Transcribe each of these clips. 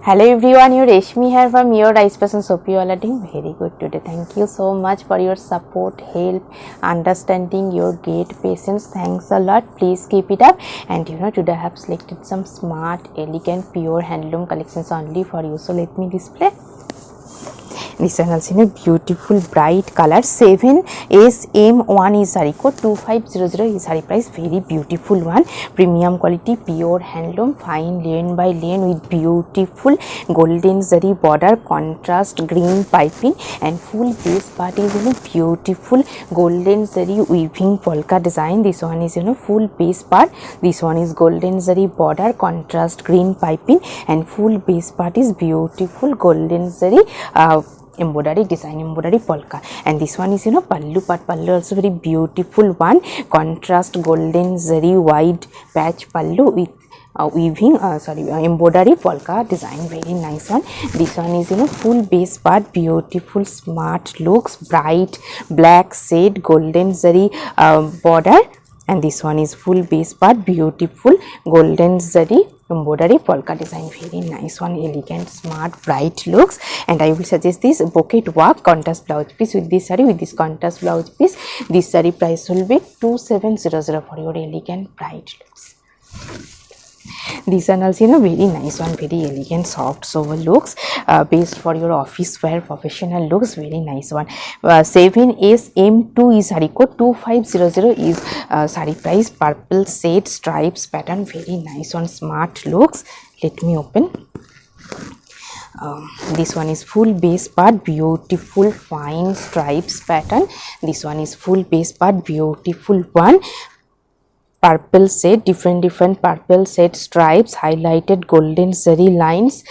Hello everyone, your Reshmi here from your Rice Person Sophie. You all are doing very good today. Thank you so much for your support, help, understanding, your great patience. Thanks a lot. Please keep it up. And today I have selected some smart, elegant, pure handloom collections only for you. So let me display. This one also in a beautiful bright color. 7SM1 is saree code. 2500 is saree price. Very beautiful one. Premium quality, pure handloom, fine lane by lane with beautiful golden zari border, contrast green piping, and full base part is beautiful golden zari weaving polka design. This one is full base part. This one is golden zari border, contrast green piping, and full base part is beautiful golden zari embroidery design, embroidery polka. And this one is pallu part. Pallu also very beautiful one, contrast golden zari wide patch pallu with weaving embroidery polka design. Very nice one. This one is full base part, beautiful smart looks, bright black shade golden zari border. And this one is full base part, beautiful golden zari embroidery polka design. Very nice one, elegant, smart, bright looks. And I will suggest this bouquet work contrast blouse piece with this saree, with this contrast blouse piece. This saree price will be 2700 for your elegant, bright looks. This one also very nice one, very elegant, soft sober looks, based for your office wear, professional looks. Very nice one. 7SM2 is saree code. 2500 is saree price, purple shade stripes pattern. Very nice one, smart looks. Let me open. This one is full base part, beautiful fine stripes pattern. This one is full base part, beautiful one, purple shade, different purple shade stripes, highlighted golden zari lines,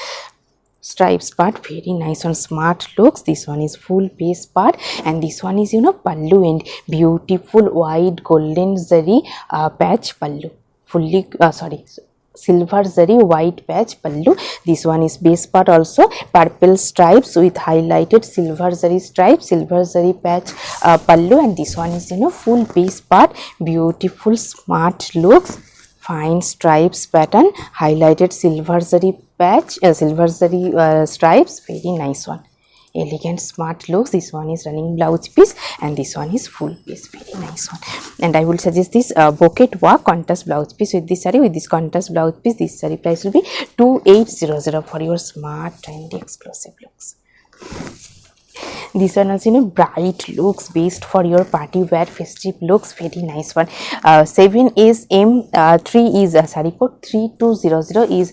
stripes part. Very nice one, smart looks. This one is full base part, and this one is pallu and beautiful wide golden zari patch pallu, fully silver zari white patch pallu. This one is base part also, purple stripes with highlighted silver zari stripes, silver zari patch pallu. And this one is full base part, beautiful smart looks, fine stripes pattern, highlighted silver zari patch, silver zari stripes. Very nice one, elegant, smart looks. This one is running blouse piece, and this one is full piece. Very nice one. And I will suggest this bouquet work contrast blouse piece with this saree, with this contrast blouse piece. This saree price will be 2800 for your smart, trendy, exclusive looks. This one is bright looks, based for your party wear, festive looks. Very nice one. 7SM3 is saree code. 3200 is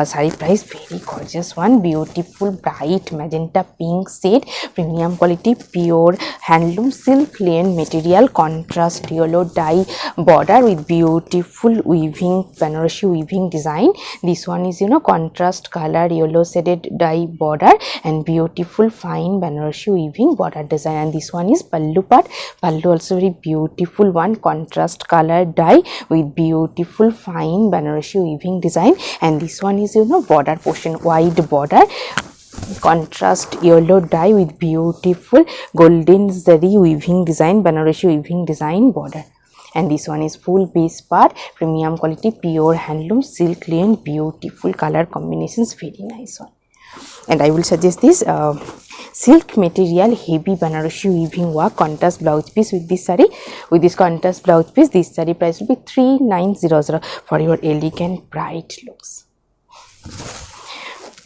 saree price. Very gorgeous one, beautiful bright magenta pink shade, premium quality, pure handloom silk lane material, contrast yellow dye border with beautiful weaving, Banarasi weaving design. This one is contrast color yellow shaded dye border and beautiful fine Banarasi weaving border design. And this one is pallu part. Pallu also very beautiful one, contrast color dye with beautiful fine Banarasi weaving design. And this one is border portion, wide border, contrast yellow dye with beautiful golden zari weaving design, Banarasi weaving design border. And this one is full base part, premium quality, pure handloom silk lane, beautiful color combinations. Very nice one. And I will suggest this silk material heavy Banarasi weaving work contrast blouse piece with this saree, with this contrast blouse piece. This saree price will be 3900 for your elegant, bright looks.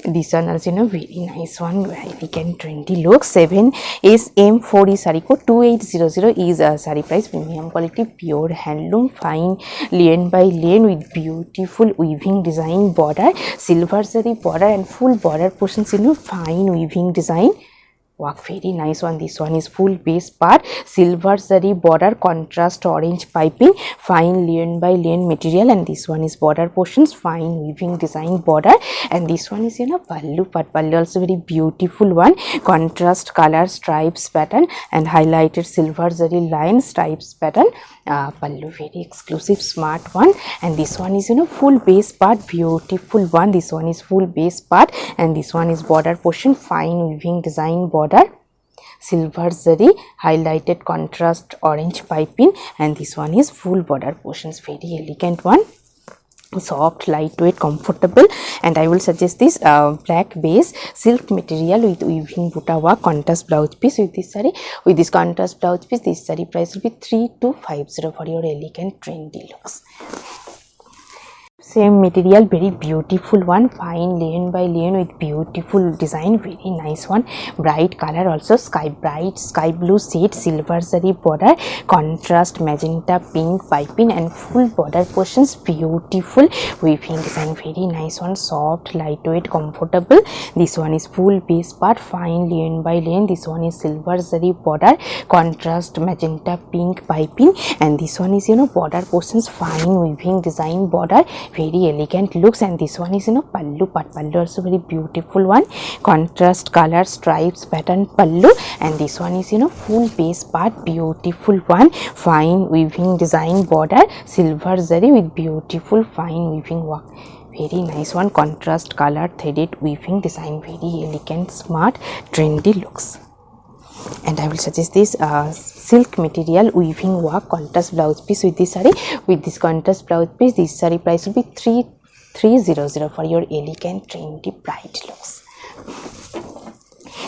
This one also very nice one, elegant, trendy looks. 7SM4 is saree code. 2800 is saree price, premium quality, pure handloom, fine lane by lane with beautiful weaving design border, silver zari border, and full border portions fine weaving design work. Very nice one. This one is full base part, silver zari border, contrast orange piping, fine lane by lane material. And this one is border portions, fine weaving design border. And this one is pallu part. Pallu also very beautiful one, contrast color stripes pattern and highlighted silver zari line stripes pattern. Pallu, very exclusive, smart one. And this one is full base part, beautiful one. This one is full base part, and this one is border portion, fine weaving design border, silver zari highlighted contrast orange piping. And this one is full border portions. Very elegant one. soft, lightweight, comfortable. And I will suggest this black base silk material with weaving buta work contrast blouse piece with this saree. With this contrast blouse piece, this saree price will be 3250 for your elegant trendy looks. Same material, very beautiful one, fine lane by lane with beautiful design, very nice one, bright color, also bright sky blue shade, silver zari border, contrast magenta pink piping and full border portions, beautiful weaving design, very nice one, soft, lightweight, comfortable. This one is full base part, fine lane by lane. This one is silver zari border, contrast magenta pink piping, and this one is border portions, fine weaving design border, very elegant looks. And this one is pallu part, pallu also very beautiful one, contrast color stripes pattern pallu. And this one is full base part, beautiful one, fine weaving design border, silver zari with beautiful fine weaving work, very nice one, contrast color threaded weaving design, very elegant, smart, trendy looks. And I will suggest this silk material weaving work contrast blouse piece with this saree. With this contrast blouse piece, this saree price will be 3300 for your elegant, trendy, bright looks.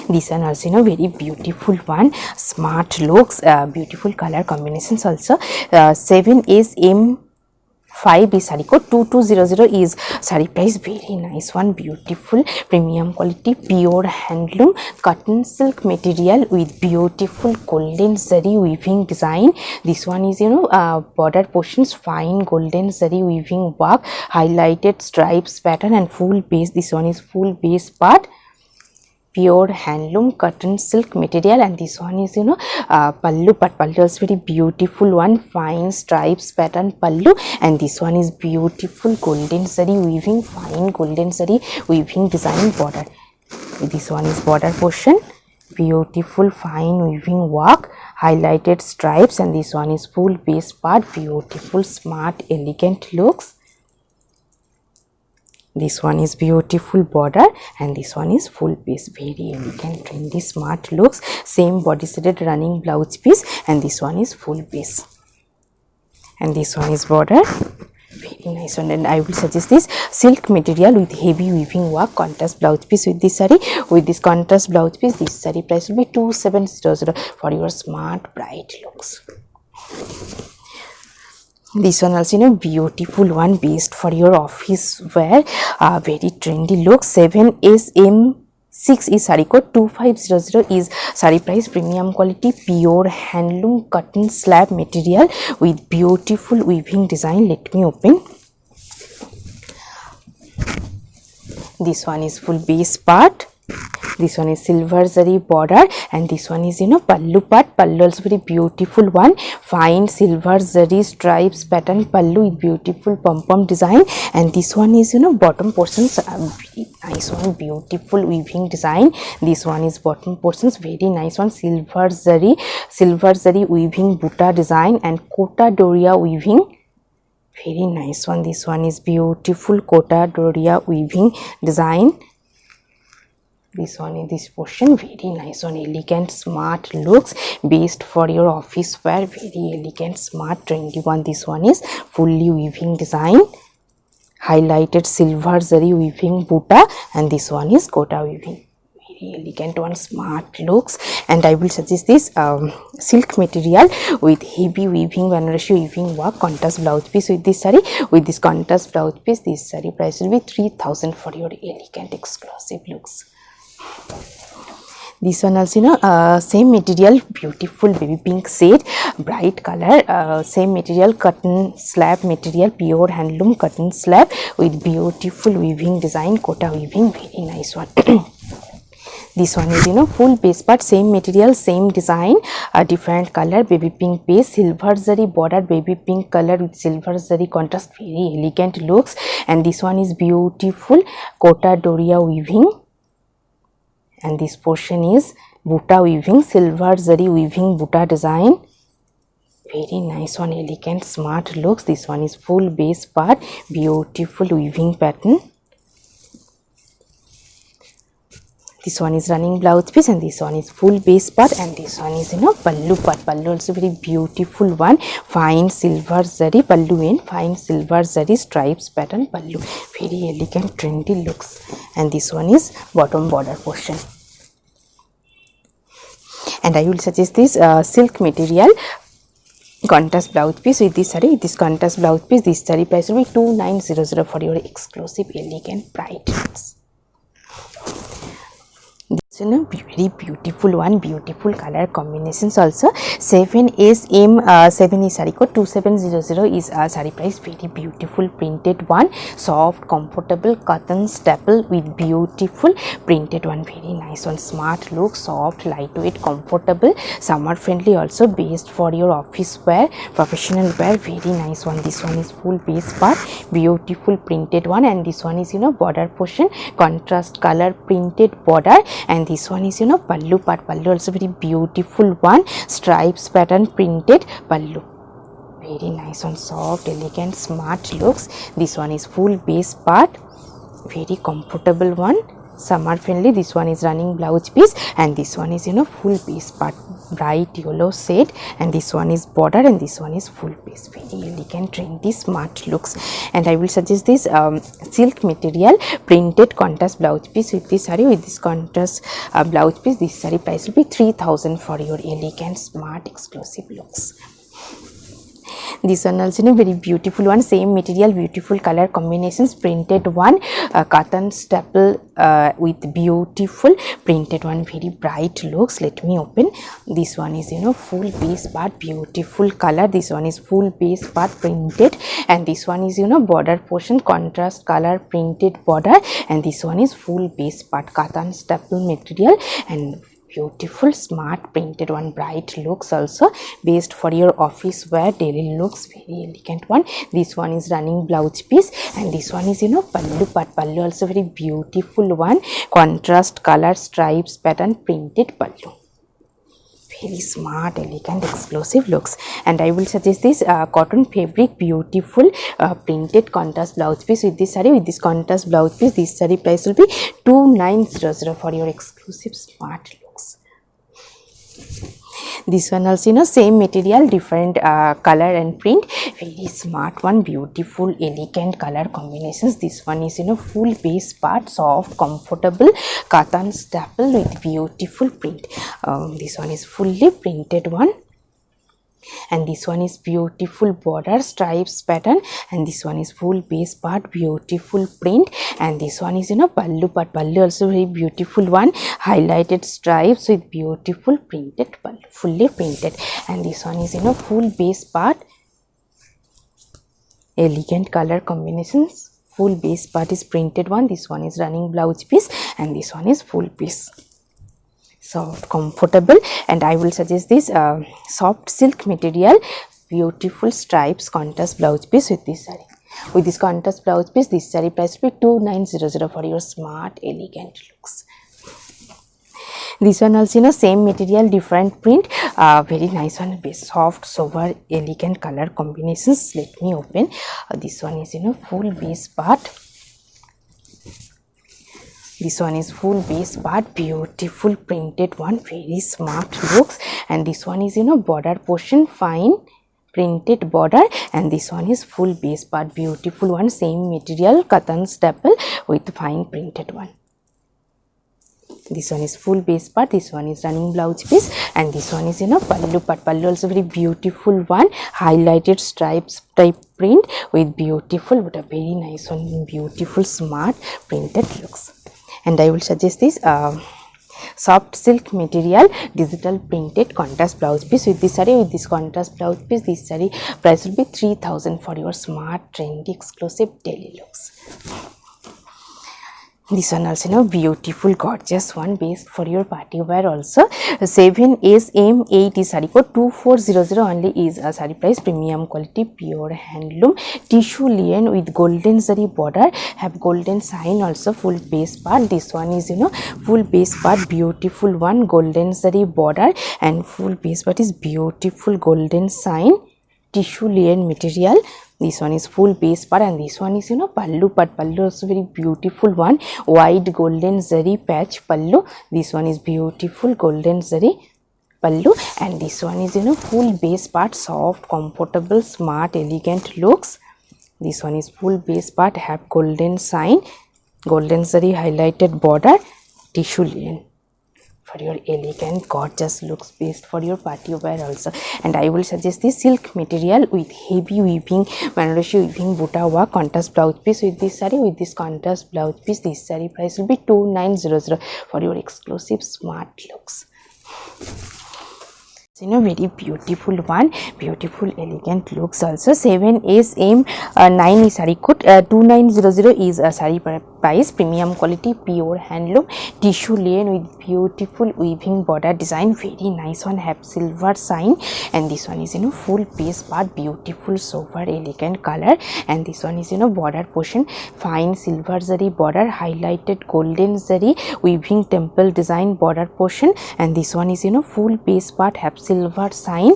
This one also very beautiful one, smart looks, beautiful color combinations also. 7SM 5 is saree code, 2200 is saree price, very nice one, beautiful premium quality pure handloom cotton silk material with beautiful golden zari weaving design. This one is border portions, fine golden zari weaving work, highlighted stripes pattern and full base. This one is full base part, pure handloom cotton silk material. And this one is pallu part, pallu is very beautiful one, fine stripes pattern pallu. And this one is beautiful golden zari weaving, fine golden zari weaving design border. This one is border portion, beautiful fine weaving work, highlighted stripes. And this one is full base part, beautiful smart elegant looks. This one is beautiful border and this one is full base, very elegant, trendy, smart looks. Same body shaded running blouse piece, and this one is full base. And this one is border, very nice one. And I will suggest this silk material with heavy weaving work contrast blouse piece with this saree. With this contrast blouse piece, this saree price will be 2700 for your smart, bright looks. This one also beautiful one, based for your office wear, very trendy look. 7SM6 is saree code, 2500 is saree price, premium quality pure handloom cotton slab material with beautiful weaving design. Let me open. This one is full base part, this one is silver zari border, and this one is pallu part. Pallu also very beautiful one, fine silver zari stripes pattern pallu with beautiful pom-pom design. And this one is bottom portions, very nice one, beautiful weaving design. This one is bottom portions, very nice one, silver zari weaving buta design and kota doria weaving, very nice one. This one is beautiful kota doria weaving design. This one is this portion, very nice one, elegant, smart looks, based for your office wear, very elegant, smart, trendy one. This one is fully weaving design, highlighted silver zari weaving buta, and this one is kota weaving, very elegant one, smart looks. And I will suggest this silk material with heavy weaving Banaras weaving work contrast blouse piece with this saree. With this contrast blouse piece, this saree price will be 3000 for your elegant, exclusive looks. This one also same material, beautiful baby pink shade, bright color, same material, cotton slab material, pure handloom cotton slab with beautiful weaving design, kota weaving, very nice one. This one is full base part, same material, same design, different color, baby pink base, silver zari border, baby pink color with silver zari contrast, very elegant looks. And this one is beautiful kota doria weaving, and this portion is buta weaving, silver zari weaving buta design, very nice one, elegant, smart looks. This one is full base part, beautiful weaving pattern. This one is running blouse piece, and this one is full base part, and this one is pallu part. Pallu also very beautiful one, fine silver zari pallu in fine silver zari stripes pattern pallu, very elegant trendy looks. And this one is bottom border portion. And I will suggest this silk material contrast blouse piece with this saree. With this contrast blouse piece, this saree price will be 2900 for your exclusive elegant bright ones. This is a very beautiful one, beautiful color combinations also. 7SM 7 is saree code, 2700 is saree price, very beautiful printed one, soft comfortable cotton staple with beautiful printed one, very nice one, smart look, soft lightweight comfortable, summer friendly also, based for your office wear, professional wear, very nice one. This one is full base part, beautiful printed one, and this one is border portion, contrast color printed border, and this one is pallu part. Pallu also very beautiful one, stripes pattern printed pallu, very nice one, soft elegant smart looks. This one is full base part, very comfortable one, summer friendly. This one is running blouse piece, and this one is full base part, bright yellow shade, and this one is border, and this one is full base, very elegant trendy smart looks. And I will suggest this silk material printed contrast blouse piece with this saree. With this contrast blouse piece, this saree price will be 3000 for your elegant smart exclusive looks. This one also very beautiful one, same material, beautiful color combinations, printed one, cotton staple with beautiful printed one, very bright looks. Let me open. This one is full base part, beautiful color. This one is full base part printed, and this one is border portion, contrast color printed border, and this one is full base part, cotton staple material, and beautiful smart printed one, bright looks also, based for your office wear, daily looks, very elegant one. This one is running blouse piece, and this one is pallu part. Pallu also very beautiful one, contrast color stripes pattern printed pallu, very smart elegant exclusive looks. And I will suggest this cotton fabric beautiful printed contrast blouse piece with this saree. With this contrast blouse piece, this saree price will be 2900 for your exclusive smart looks. This one also same material, different color and print, very smart one, beautiful elegant color combinations. This one is full base part, soft comfortable cotton staple with beautiful print. This one is fully printed one, and this one is beautiful border stripes pattern, and this one is full base part, beautiful print, and this one is pallu part. Pallu also very beautiful one, highlighted stripes with beautiful printed pallu, fully printed, and this one is full base part, elegant color combinations, full base part is printed one. This one is running blouse piece, and this one is full piece, soft comfortable. And I will suggest this soft silk material, beautiful stripes contrast blouse piece with this saree. With this contrast blouse piece, this saree price will be 2900 for your smart elegant looks. This one also same material, different print, very nice one, soft sober elegant color combinations. Let me open. This one is full base part. This one is full base part, beautiful printed one, very smart looks. And this one is border portion, fine printed border, and this one is full base part, beautiful one, same material, cotton staple with fine printed one. This one is full base part, this one is running blouse piece, and this one is pallu part. Pallu also very beautiful one, highlighted stripes type print with beautiful, but a very nice one, beautiful smart printed looks. And I will suggest this soft silk material digital printed contrast blouse piece with this saree. With this contrast blouse piece, this saree price will be 3000 for your smart trendy exclusive daily looks. This one also beautiful gorgeous one, based for your party wear also. 7SM8 is saree code, 2400 only is a saree price, premium quality pure handloom tissue linen with golden zari border, have golden sign also, full base part. This one is full base part, beautiful one, golden zari border, and full base part is beautiful golden sign tissue linen material, This one is full base part, and this one is pallu part. Pallu also very beautiful one, wide golden zari patch pallu. This one is beautiful golden zari pallu, and this one is full base part, soft, comfortable, smart, elegant looks. This one is full base part, have golden sign, golden zari highlighted border, tissue linen for your elegant gorgeous looks, best for your party wear also. And I will suggest this silk material with heavy weaving, Banarosi weaving buta work, contrast blouse piece with this saree. With this contrast blouse piece, this saree price will be 2900 for your exclusive smart looks. Very beautiful one, beautiful elegant looks also. 7SM 9 is saree code, 2900 is a saree price, premium quality, pure handloom, tissue linen with beautiful weaving border design, very nice one, have silver sign. And this one is full base part, beautiful sober elegant color. And this one is border portion, fine silver zari border, highlighted golden zari weaving temple design border portion. And this one is full base part, have silver sign,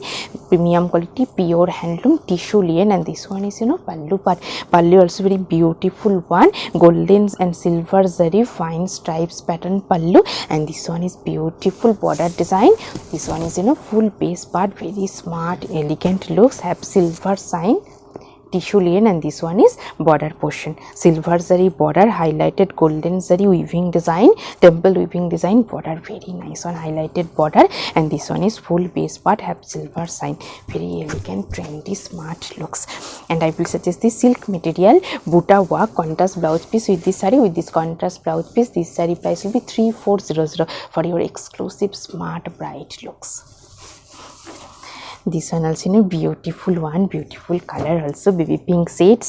premium quality, pure handloom, tissue linen. And this one is pallu part, pallu also very beautiful one, golden and silver zari fine stripes pattern pallu. And this one is beautiful border design. This one is full base part, very smart elegant looks, have silver sign, tissue linen. And this one is border portion, silver zari border, highlighted golden zari weaving design, temple weaving design border, very nice one, highlighted border. And this one is full base part, have silver sign, very elegant, trendy, smart looks. And I will suggest this silk material buta work contrast blouse piece with this saree. With this contrast blouse piece, this saree price will be 3400 for your exclusive smart bright looks. This one also beautiful one, beautiful color also, baby pink shade.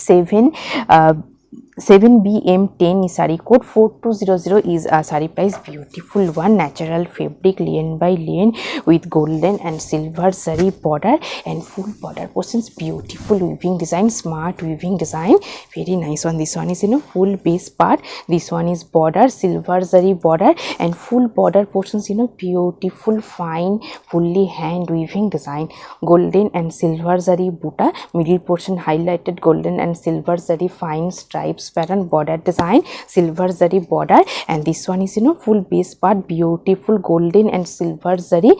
7BM10 is saree code, 4200 is a saree price, beautiful one, natural fabric, linen by linen with golden and silver zari border and full border portions, beautiful weaving design, smart weaving design, very nice one. This one is full base part, this one is border, silver zari border and full border portions, beautiful fine fully hand weaving design, golden and silver zari buta, middle portion highlighted golden and silver zari fine stripes pattern border design, silver zari border. And this one is full base part, beautiful golden and silver zari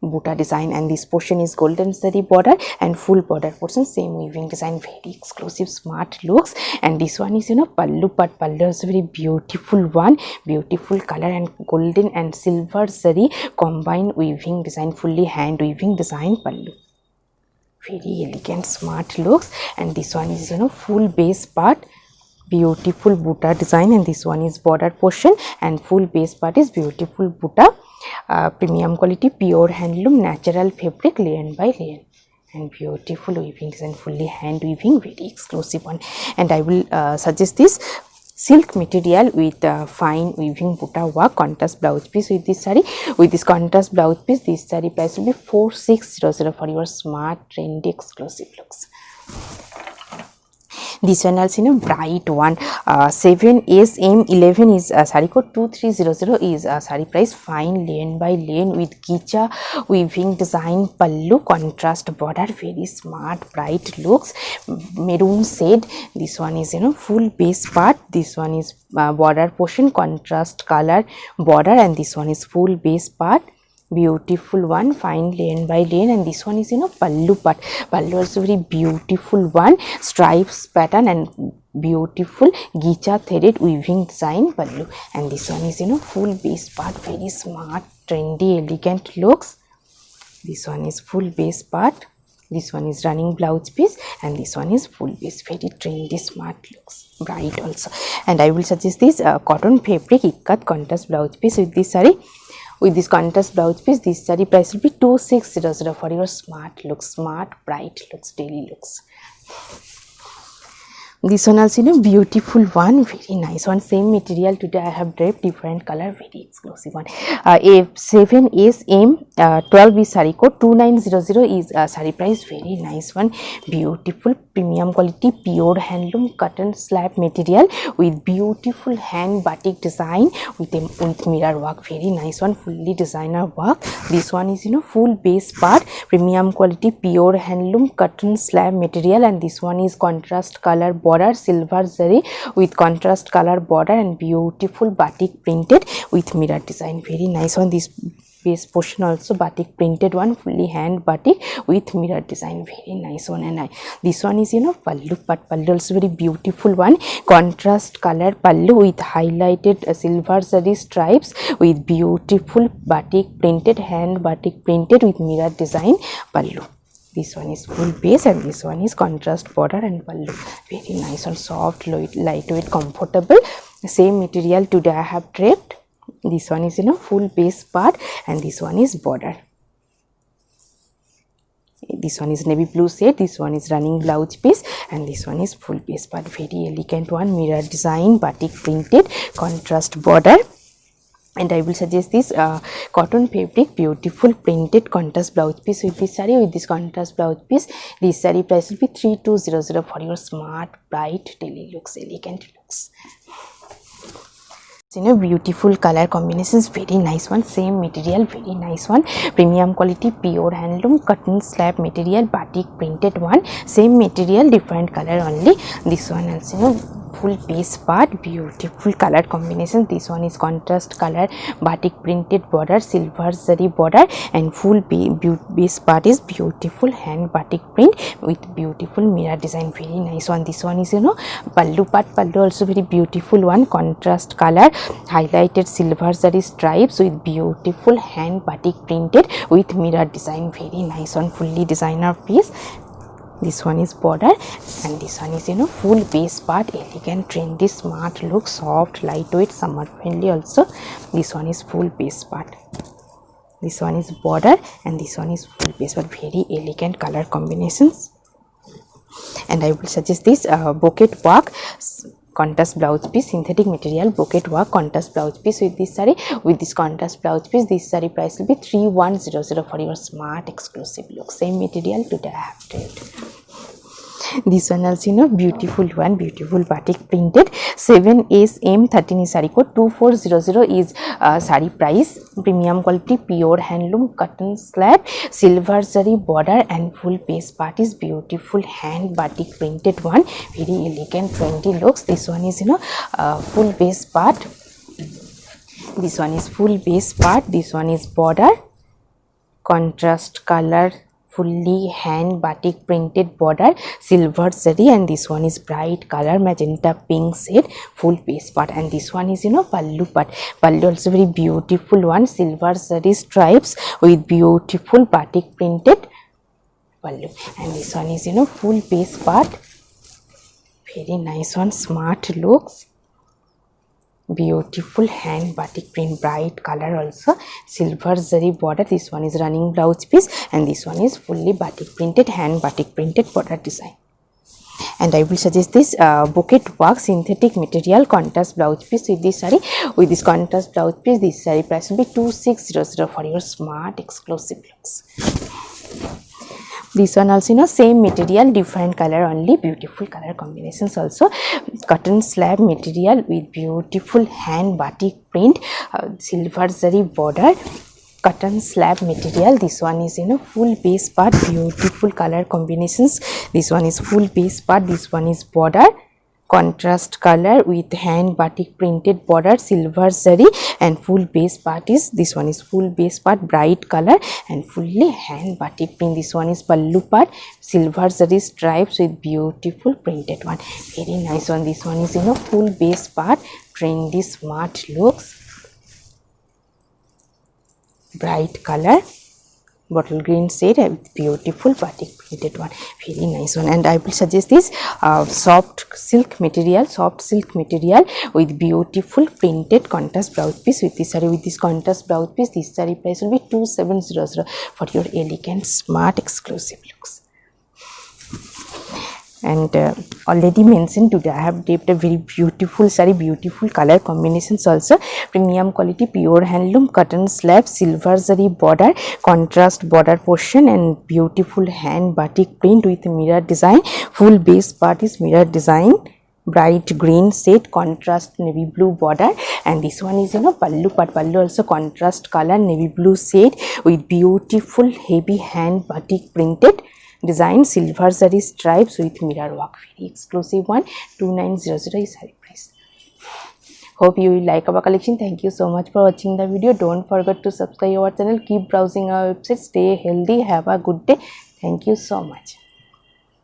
buta design. And this portion is golden zari border and full border portion, same weaving design, very exclusive smart looks. And this one is pallu part, pallu is very beautiful one, beautiful color and golden and silver zari combined weaving design, fully hand weaving design pallu, very elegant smart looks. And this one is full base part, beautiful buta design. And this one is border portion and full base part is beautiful buta, premium quality, pure handloom, natural fabric, linen by linen and beautiful weaving design, fully hand weaving, very exclusive one. And I will suggest this silk material with fine weaving buta work contrast blouse piece with this saree. With this contrast blouse piece, this saree price will be 4600 for your smart trendy exclusive looks. This one also bright one, 7SM11 is saree code, 2300 is saree price, fine linen by linen with gicha weaving design pallu, contrast border, very smart bright looks, maroon shade. This one is full base part, this one is border portion, contrast color border. And this one is full base part, beautiful one, fine linen by linen. And this one is pallu part, pallu also very beautiful one, stripes pattern and beautiful gicha threaded weaving design pallu. And this one is full base part, very smart trendy elegant looks. This one is full base part, this one is running blouse piece, and this one is full base, very trendy smart looks, bright also. And I will suggest this cotton fabric ikat contrast blouse piece with this saree. With this contrast blouse piece, this saree price will be 2600 for your smart looks, smart bright looks, daily looks. This one also, beautiful one, very nice one. Same material. Today I have draped different color, very exclusive one. A7SM 12B saree code 2900 is saree price, very nice one. Beautiful premium quality pure handloom cotton slab material with beautiful hand batik design with mirror work, very nice one, fully designer work. This one is full base part premium quality pure handloom cotton slab material, and this one is contrast color border silver zari with contrast color border and beautiful batik printed with mirror design, very nice one. This base portion also batik printed one, fully hand batik with mirror design, very nice one. And this one is pallu, but pallu also very beautiful one, contrast color pallu with highlighted silver zari stripes with beautiful batik printed, hand batik printed with mirror design pallu. This one is full base and this one is contrast border and pallu, very nice and soft, lightweight, comfortable. Same material today I have draped. This one is full base part and this one is border. This one is navy blue shade, this one is running blouse piece, and this one is full base part, very elegant one, mirror design, batik printed, contrast border. And I will suggest this cotton fabric beautiful printed contrast blouse piece with this saree. With this contrast blouse piece, this saree price will be 3200 for your smart, bright, daily looks, elegant looks. Beautiful color combinations, very nice one. Same material, very nice one, premium quality pure handloom cotton slab material batik printed one, same material, different color only. This one also full base part, beautiful color combination. This one is contrast color batik printed border, silver zari border, and full base part is beautiful hand batik print with beautiful mirror design, very nice one. This one is pallu part, pallu also very beautiful one, contrast color highlighted silver zari stripes with beautiful hand batik printed with mirror design, very nice one, fully designer piece. This one is border and this one is full base part, elegant, trendy, smart look, soft, lightweight, summer friendly also. This one is full base part, this one is border and this one is full base part, very elegant color combinations. And I will suggest this bouquet work contrast blouse piece, synthetic material bouquet work contrast blouse piece with this saree. With this contrast blouse piece, this saree price will be 3100 for your smart exclusive look. Same material today I have draped. This one also beautiful one, beautiful batik printed 7SM 13 saree code 2400 is saree price, premium quality pure handloom cotton slab silver zari border and full base part is beautiful hand batik printed one, very elegant, trendy looks. This one is full base part, this one is full base part, this one is border, contrast color fully hand batik printed border, silver zari, and this one is bright color magenta pink shade, full base part. And this one is pallu part, pallu also very beautiful one, silver zari stripes with beautiful batik printed pallu. And this one is full base part, very nice one, smart looks, beautiful hand batik print, bright color also, silver zari border. This one is running blouse piece and this one is fully batik printed, hand batik printed border design. And I will suggest this bouquet work synthetic material contrast blouse piece with this saree. With this contrast blouse piece, this saree price will be 2600 for your smart exclusive looks. This one also same material, different color only, beautiful color combinations also, cotton slab material with beautiful hand batik print, silver zari border, cotton slab material. This one is full base part, beautiful color combinations. This one is full base part, this one is border, contrast color with hand batik printed border, silver zari, and full base part is, this one is full base part, bright color and fully hand batik print. This one is pallu part, silver zari stripes with beautiful printed one, very nice one. This one is full base part, trendy, smart looks, bright color bottle green shade with beautiful batik printed one, very nice one. And I will suggest this soft silk material with beautiful printed contrast blouse piece with this saree. With this contrast blouse piece, this saree price will be 2700 for your elegant, smart, exclusive looks. and already mentioned, today I have dipped a very beautiful saree, beautiful color combinations also, premium quality pure handloom cotton slab, silver zari border, contrast border portion, and beautiful hand batik print with mirror design. Full base part is mirror design, bright green shade, contrast navy blue border, and this one is pallu part, pallu also contrast color navy blue shade with beautiful heavy hand batik printed design, silver zari stripes with mirror work. Very exclusive one, 2900 is saree price. Hope you will like our collection. Thank you so much for watching the video. Don't forget to subscribe our channel. Keep browsing our website. Stay healthy. Have a good day. Thank you so much.